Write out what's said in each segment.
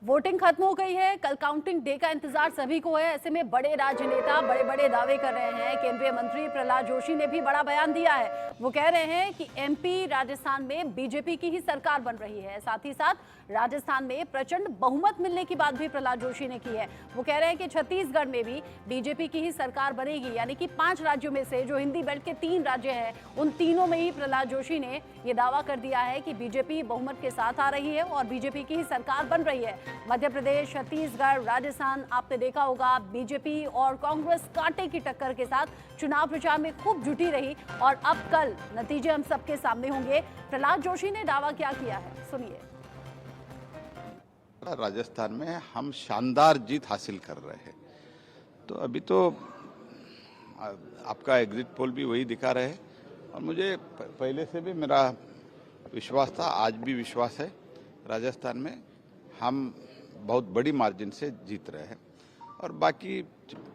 Voting खत्म हो गई है। कल काउंटिंग डे का इंतजार सभी को है। ऐसे में बड़े राजनेता बड़े बड़े दावे कर रहे हैं। केंद्रीय मंत्री प्रहलाद जोशी ने भी बड़ा बयान दिया है। वो कह रहे हैं कि एमपी राजस्थान में बीजेपी की ही सरकार बन रही है। साथ ही साथ राजस्थान में प्रचंड बहुमत मिलने की बात भी प्रहलाद जोशी ने की है। वो कह रहे हैं कि छत्तीसगढ़ में भी बीजेपी की ही सरकार बनेगी, यानी कि 5 राज्यों में से जो हिंदी बेल्ट के 3 राज्य हैं उन तीनों में ही प्रहलाद जोशी ने यह दावा कर दिया है कि बीजेपी बहुमत के साथ आ रही है और बीजेपी की ही सरकार बन रही है। मध्य प्रदेश, छत्तीसगढ़, राजस्थान आपने देखा होगा बीजेपी और कांग्रेस कांटे की टक्कर के साथ चुनाव प्रचार में खूब जुटी रही और अब कल नतीजे हम सबके सामने होंगे। प्रहलाद जोशी ने दावा क्या किया है, सुनिए। राजस्थान में हम शानदार जीत हासिल कर रहे हैं। तो अभी तो आपका एग्जिट पोल भी वही दिखा रहे हैं और मुझे पहले से भी मेरा विश्वास था, आज भी विश्वास है। राजस्थान में हम बहुत बड़ी मार्जिन से जीत रहे हैं और बाकी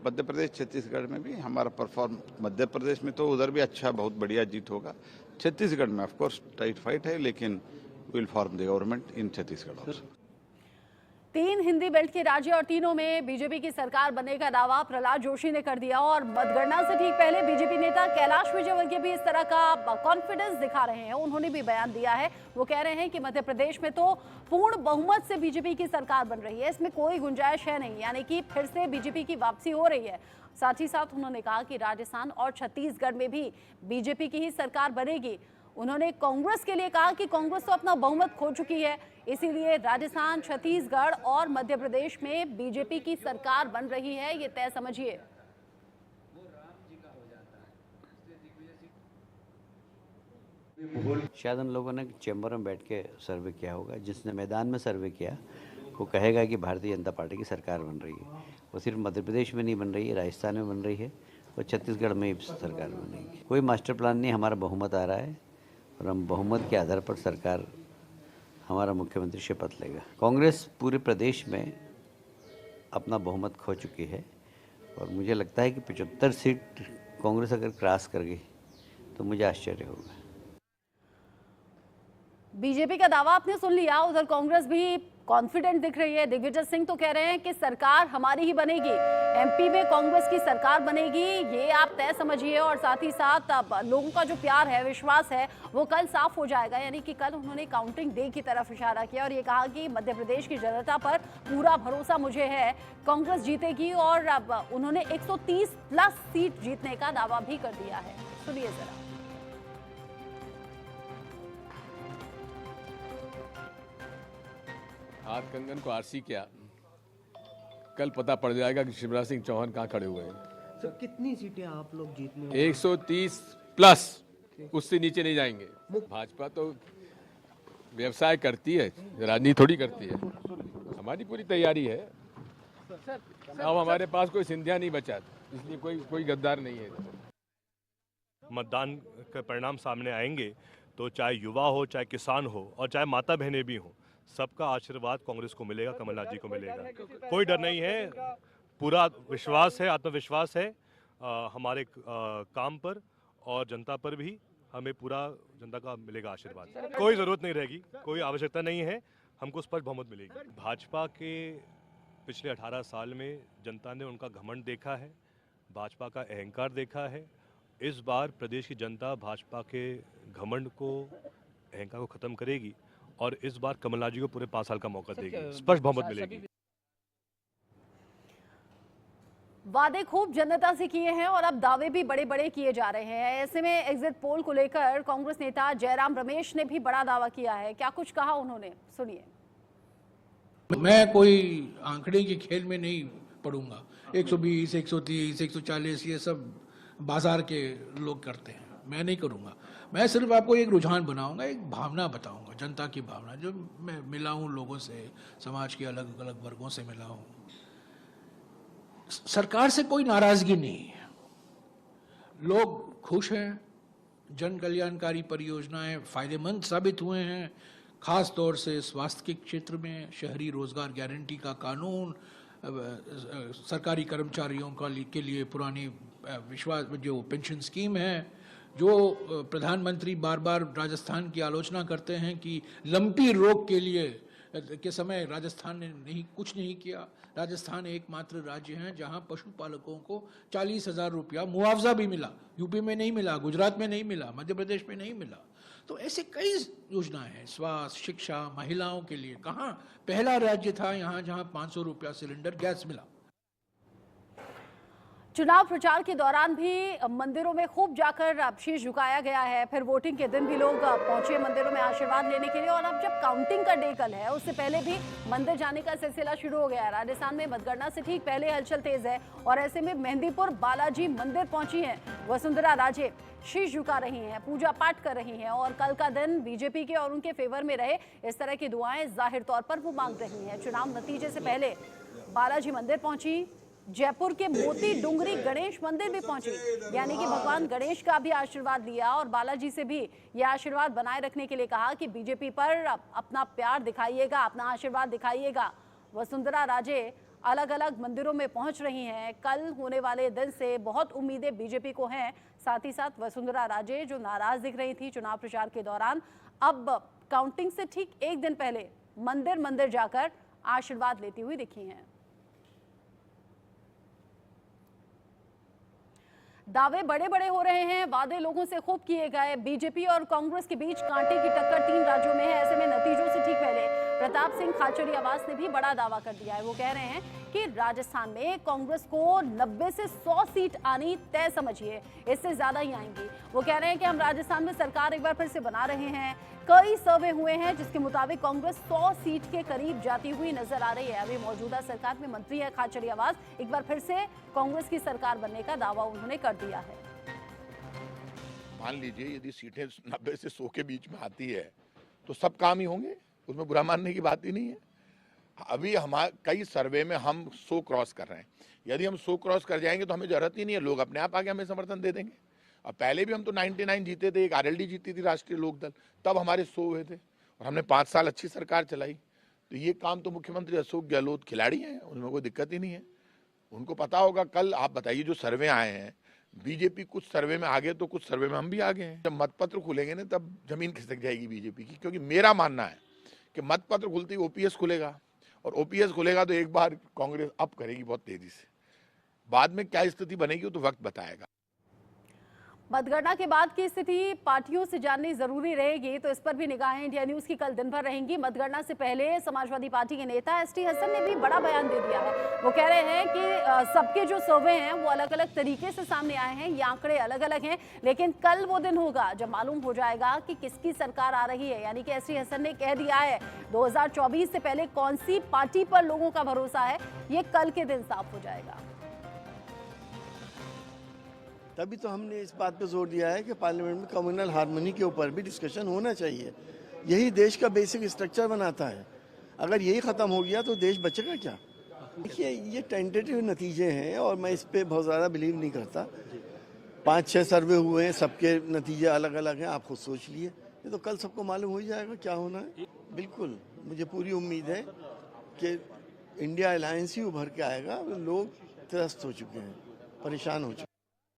मध्य प्रदेश, छत्तीसगढ़ में भी हमारा परफॉर्म, मध्य प्रदेश में तो उधर भी अच्छा बहुत बढ़िया जीत होगा। छत्तीसगढ़ में ऑफ कोर्स टाइट फाइट है, लेकिन will form the government in Chhattisgarh also. 3 Hindi belt के राज्य और तीनों में बीजेपी की सरकार बनने का दावा प्रहलाद जोशी ने कर दिया और मतगणना से ठीक पहले बीजेपी नेता कैलाश विजयवर्गीय भी इस तरह का कॉन्फिडेंस दिखा रहे हैं। उन्होंने भी बयान दिया है। वो कह रहे हैं कि मध्य प्रदेश में तो पूर्ण बहुमत से बीजेपी की सरकार बन रही है, इसमें कोई गुंजाइश है नहीं, यानी कि फिर से बीजेपी की वापसी हो रही है। साथ ही साथ उन्होंने कहा कि राजस्थान और छत्तीसगढ़ में भी बीजेपी की ही सरकार बनेगी। उन्होंने कांग्रेस के लिए कहा कि कांग्रेस तो अपना बहुमत खो चुकी है, इसीलिए राजस्थान, छत्तीसगढ़ और मध्य प्रदेश में बीजेपी की सरकार बन रही है, ये तय समझिए। शायद उन लोगों ने चैम्बर में बैठ के सर्वे किया होगा। जिसने मैदान में सर्वे किया वो कहेगा कि भारतीय जनता पार्टी की सरकार बन रही है। वो सिर्फ मध्य प्रदेश में नहीं बन रही है, राजस्थान में बन रही है और छत्तीसगढ़ में भी सरकार बनेगी। कोई मास्टर प्लान नहीं, हमारा बहुमत आ रहा है और हम बहुमत के आधार पर सरकार, हमारा मुख्यमंत्री शपथ लेगा। कांग्रेस पूरे प्रदेश में अपना बहुमत खो चुकी है और मुझे लगता है कि 75 सीट कांग्रेस अगर क्रॉस कर गई तो मुझे आश्चर्य होगा। बीजेपी का दावा आपने सुन लिया, उधर कांग्रेस भी कॉन्फिडेंट दिख रही है। दिग्विजय सिंह तो कह रहे हैं कि सरकार हमारी ही बनेगी, एमपी में कांग्रेस की सरकार बनेगी, ये आप तय समझिए। और साथ ही साथ अब लोगों का जो प्यार है, विश्वास है, वो कल साफ हो जाएगा। यानी कि कल उन्होंने काउंटिंग डे की तरफ इशारा किया और ये कहा कि मध्य प्रदेश की जनता पर पूरा भरोसा मुझे है, कांग्रेस जीतेगी। और अब उन्होंने 130 प्लस सीट जीतने का दावा भी कर दिया है। सुनिए जरा। हाथ कंगन को आरसी क्या, कल पता पड़ जाएगा कि शिवराज सिंह चौहान कहाँ खड़े हुए हैं। सर कितनी सीटें आप लोग जीतने 130 प्लस, उससे नीचे नहीं जाएंगे। भाजपा तो व्यवसाय करती है, राजनीति थोड़ी करती है। हमारी पूरी तैयारी है। अब हमारे पास कोई सिंधिया नहीं बचा, इसलिए कोई गद्दार नहीं है। मतदान के परिणाम सामने आएंगे तो चाहे युवा हो, चाहे किसान हो और चाहे माता बहनें भी हों, सबका आशीर्वाद कांग्रेस को मिलेगा, कमलनाथ जी को मिलेगा। कोई डर नहीं है, पूरा विश्वास है, आत्मविश्वास है हमारे काम पर और जनता पर भी। हमें पूरा जनता का मिलेगा आशीर्वाद। कोई ज़रूरत नहीं रहेगी, कोई आवश्यकता नहीं है, हमको स्पष्ट बहुमत मिलेगी। भाजपा के पिछले 18 साल में जनता ने उनका घमंड देखा है, भाजपा का अहंकार देखा है। इस बार प्रदेश की जनता भाजपा के घमंड को, अहंकार को ख़त्म करेगी और इस बार कमलनाथ जी को पूरे 5 साल का मौका देगी, स्पष्ट बहुमत मिलेगी। वादे खूब जनता से किए हैं और अब दावे भी बड़े बड़े किए जा रहे हैं। ऐसे में एग्जिट पोल को लेकर कांग्रेस नेता जयराम रमेश ने भी बड़ा दावा किया है। क्या कुछ कहा उन्होंने, सुनिए। मैं कोई आंकड़े के खेल में नहीं पड़ूंगा। 120, 130, 140 ये सब बाजार के लोग करते हैं, मैं नहीं करूंगा। मैं सिर्फ आपको एक रुझान बनाऊंगा, एक भावना बताऊंगा, जनता की भावना जो मैं मिला हूं लोगों से, समाज के अलग अलग वर्गों से मिला हूं। सरकार से कोई नाराजगी नहीं है, लोग खुश हैं, जन कल्याणकारी परियोजनाएं फायदेमंद साबित हुए हैं, खास तौर से स्वास्थ्य के क्षेत्र में, शहरी रोजगार गारंटी का कानून, सरकारी कर्मचारियों के लिए पुरानी विश्वास जो पेंशन स्कीम है, जो प्रधानमंत्री बार बार राजस्थान की आलोचना करते हैं कि लंपी रोग के लिए के समय राजस्थान ने कुछ नहीं किया। राजस्थान एकमात्र राज्य है जहां पशुपालकों को 40,000 रुपया मुआवजा भी मिला। यूपी में नहीं मिला, गुजरात में नहीं मिला, मध्य प्रदेश में नहीं मिला। तो ऐसे कई योजनाएं हैं, स्वास्थ्य, शिक्षा, महिलाओं के लिए। कहाँ पहला राज्य था यहाँ जहाँ 500 रुपया सिलेंडर गैस मिला। चुनाव प्रचार के दौरान भी मंदिरों में खूब जाकर शीश झुकाया गया है। फिर वोटिंग के दिन भी लोग पहुंचे मंदिरों में आशीर्वाद लेने के लिए। और अब जब काउंटिंग का डे कल है, उससे पहले भी मंदिर जाने का सिलसिला शुरू हो गया है। राजस्थान में मतगणना से ठीक पहले हलचल तेज है और ऐसे में मेहंदीपुर बालाजी मंदिर पहुंची हैं वसुंधरा राजे। शीश झुका रही हैं, पूजा पाठ कर रही हैं और कल का दिन बीजेपी के और उनके फेवर में रहे, इस तरह की दुआएं जाहिर तौर पर वो मांग रही हैं। चुनाव नतीजे से पहले बालाजी मंदिर पहुंची, जयपुर के मोती डुंगरी गणेश मंदिर भी पहुंची, यानी कि भगवान गणेश का भी आशीर्वाद लिया और बालाजी से भी यह आशीर्वाद बनाए रखने के लिए कहा कि बीजेपी पर अपना प्यार दिखाइएगा, अपना आशीर्वाद दिखाइएगा। वसुंधरा राजे अलग अलग मंदिरों में पहुंच रही हैं। कल होने वाले दिन से बहुत उम्मीदें बीजेपी को हैं। साथ ही साथ वसुंधरा राजे जो नाराज दिख रही थी चुनाव प्रचार के दौरान, अब काउंटिंग से ठीक एक दिन पहले मंदिर मंदिर जाकर आशीर्वाद लेती हुई दिखी हैं। दावे बड़े बड़े हो रहे हैं, वादे लोगों से खूब किए गए। बीजेपी और कांग्रेस के बीच कांटे की टक्कर 3 राज्यों में है। ऐसे में नतीजों से ठीक पहले प्रताप सिंह खाचरियावास ने भी बड़ा दावा कर दिया है। वो कह रहे हैं कि राजस्थान में कांग्रेस को 90 से 100 सीट आनी तय समझिए, इससे ज्यादा ही आएंगी। वो कह रहे हैं कि हम राजस्थान में सरकार एक बार फिर से बना रहे हैं। कई सर्वे हुए हैं जिसके मुताबिक कांग्रेस 100 सीट के करीब जाती हुई नजर आ रही है। अभी मौजूदा सरकार में मंत्री है खाचरियावास। एक बार फिर से कांग्रेस की सरकार बनने का दावा उन्होंने कर दिया है। मान लीजिए यदि सीटें 90 से 100 के बीच में आती है तो सब काम ही होंगे, उसमें बुरा मानने की बात ही नहीं है। अभी हमारे कई सर्वे में हम 100 क्रॉस कर रहे हैं। यदि हम 100 क्रॉस कर जाएंगे तो हमें जरूरत ही नहीं है, लोग अपने आप आगे हमें समर्थन दे देंगे। और पहले भी हम तो 99 जीते थे, एक आरएलडी जीती थी राष्ट्रीय लोकदल, तब हमारे 100 हुए थे और हमने 5 साल अच्छी सरकार चलाई। तो ये काम तो मुख्यमंत्री अशोक गहलोत खिलाड़ी हैं, उनमें कोई दिक्कत ही नहीं है, उनको पता होगा। कल आप बताइए जो सर्वे आए हैं, बीजेपी कुछ सर्वे में आगे तो कुछ सर्वे में हम भी आगे हैं। जब मतपत्र खुलेंगे ना तब जमीन खिसक जाएगी बीजेपी की, क्योंकि मेरा मानना है कि मतपत्र खुलते ही ओपीएस खुलेगा और ओपीएस खुलेगा तो एक बार कांग्रेस अप करेगी बहुत तेजी से। बाद में क्या स्थिति बनेगी तो वक्त बताएगा। मतगणना के बाद की स्थिति पार्टियों से जाननी जरूरी रहेगी, तो इस पर भी निगाहें इंडिया न्यूज की कल दिन भर रहेंगी। मतगणना से पहले समाजवादी पार्टी के नेता एसटी हसन ने भी बड़ा बयान दे दिया है। वो कह रहे हैं कि सबके जो सर्वे हैं वो अलग अलग तरीके से सामने आए हैं, ये आंकड़े अलग अलग हैं, लेकिन कल वो दिन होगा जब मालूम हो जाएगा कि किसकी सरकार आ रही है। यानी कि एसटी हसन ने कह दिया है 2024 से पहले कौन सी पार्टी पर लोगों का भरोसा है, ये कल के दिन साफ हो जाएगा। तभी तो हमने इस बात पर जोर दिया है कि पार्लियामेंट में कम्युनल हार्मनी के ऊपर भी डिस्कशन होना चाहिए। यही देश का बेसिक स्ट्रक्चर बनाता है। अगर यही ख़त्म हो गया तो देश बचेगा क्या? देखिए, ये टेंटेटिव नतीजे हैं और मैं इस पर बहुत ज़्यादा बिलीव नहीं करता। 5-6 सर्वे हुए हैं, सबके नतीजे अलग अलग हैं, आप खुद सोच लिए। ये तो कल सबको मालूम हो जाएगा क्या होना है। बिल्कुल, मुझे पूरी उम्मीद है कि इंडिया अलायंस ही उभर के आएगा। लोग त्रस्त हो चुके हैं, परेशान हो चुके हैं।